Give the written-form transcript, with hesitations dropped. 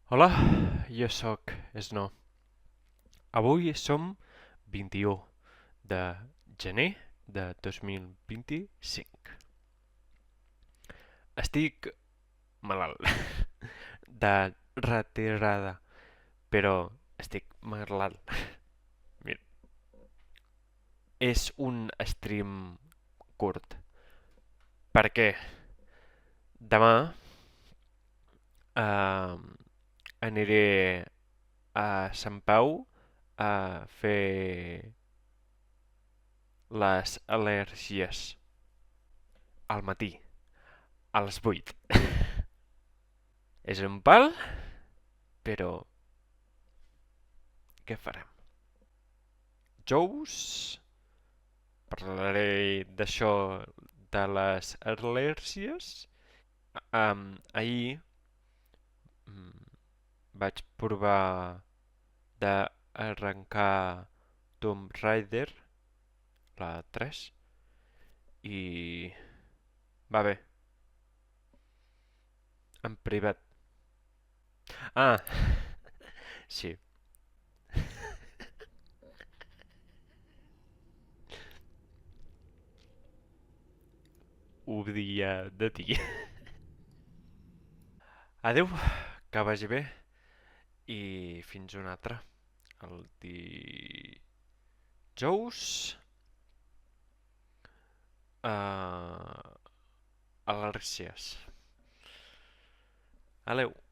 Hola, jo sóc Snow. Avui som 21 de gener de 2025. Estic malalt de retirada, però estic malalt. Mira, és un stream curt. Per què? Demà eh, aniré a Sant Pau a fer les al·lèrgies al matí, a les 8. És un pal, però què farem? Jous, parlaré d'això de les al·lèrgies. Ahir mm, vaig provar d'arrencar Tomb Raider, la 3, i va bé, en privat. Ah, sí, ho dia de dir. Adeu, que vagi bé i fins una altra. El dijous a al·lèrgies. Adeu.